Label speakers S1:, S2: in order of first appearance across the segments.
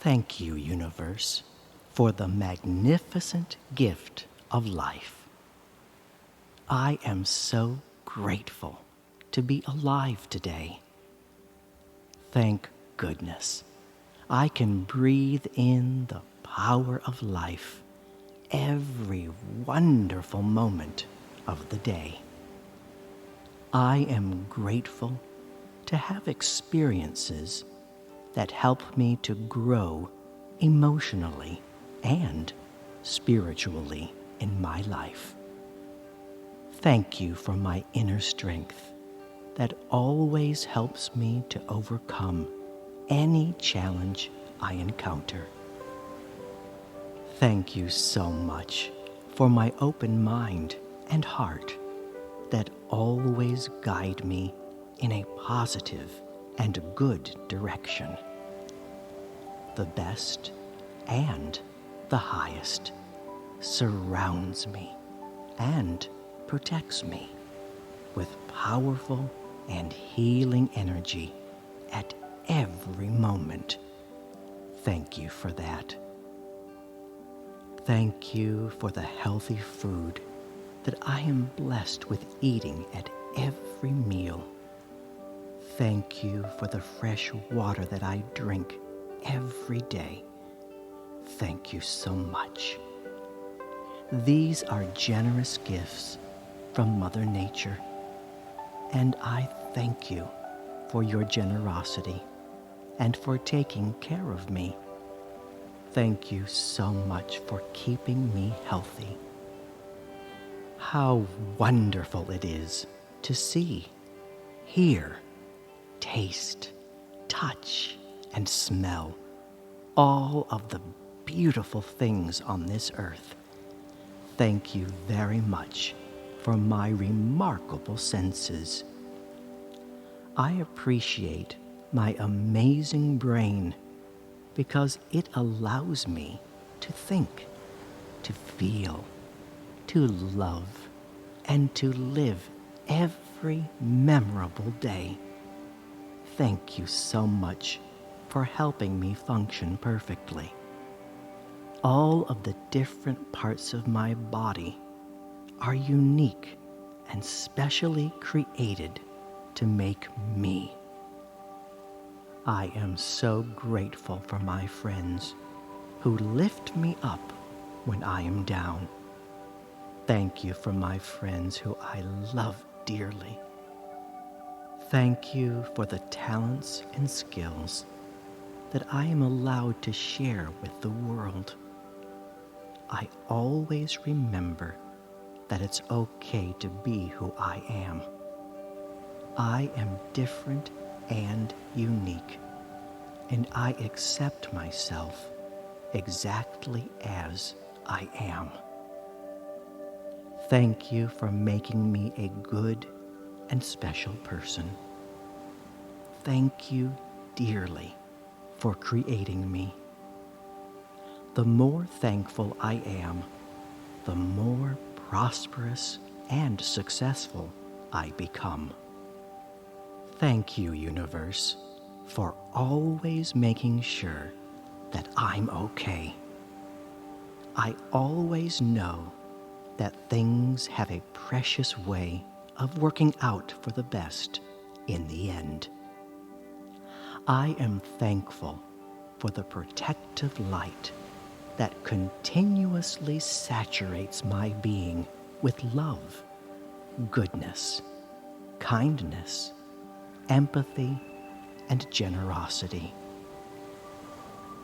S1: Thank you, universe, for the magnificent gift of life. I am so grateful to be alive today. Thank goodness I can breathe in the power of life every wonderful moment of the day. I am grateful to have experiences that help me to grow emotionally and spiritually in my life. Thank you for my inner strength that always helps me to overcome any challenge I encounter. Thank you so much for my open mind and heart that always guide me in a positive and good direction. The best and the highest surrounds me and protects me with powerful and healing energy at every moment. Thank you for that. Thank you for the healthy food that I am blessed with eating at every meal. Thank you for the fresh water that I drink every day. Thank you so much. These are generous gifts from Mother Nature, and I thank you for your generosity and for taking care of me. Thank you so much for keeping me healthy. How wonderful it is to see, hear, taste, touch, and smell all of the beautiful things on this earth. Thank you very much for my remarkable senses. I appreciate my amazing brain because it allows me to think, to feel, to love, and to live every memorable day. Thank you so much for helping me function perfectly. All of the different parts of my body are unique and specially created to make me. I am so grateful for my friends who lift me up when I am down. Thank you for my friends who I love dearly. Thank you for the talents and skills that I am allowed to share with the world. I always remember that it's okay to be who I am. I am different and unique, and I accept myself exactly as I am. Thank you for making me a good and special person. Thank you dearly for creating me. The more thankful I am, the more prosperous and successful I become. Thank you, universe, for always making sure that I'm okay. I always know that things have a precious way of working out for the best in the end. I am thankful for the protective light that continuously saturates my being with love, goodness, kindness, empathy, and generosity.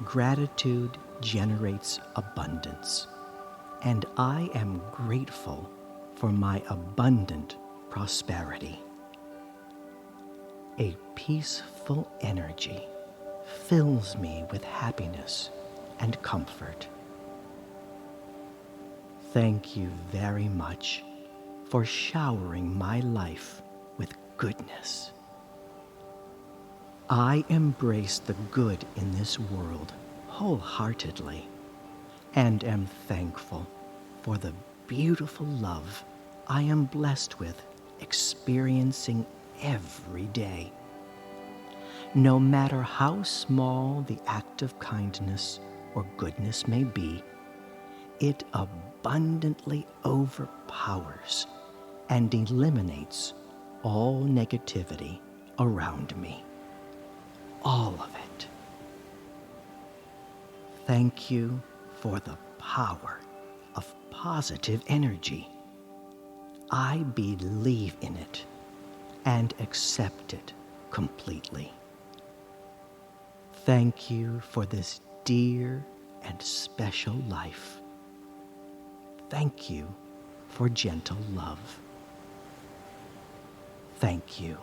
S1: Gratitude generates abundance, and I am grateful for my abundant prosperity. A peaceful energy fills me with happiness and comfort. Thank you very much for showering my life with goodness. I embrace the good in this world wholeheartedly and am thankful for the beautiful love I am blessed with experiencing every day. No matter how small the act of kindness or goodness may be, it abundantly overpowers and eliminates all negativity around me. All of it. Thank you for the power of positive energy. I believe in it and accept it completely. Thank you for this dear and special life. Thank you for gentle love. Thank you.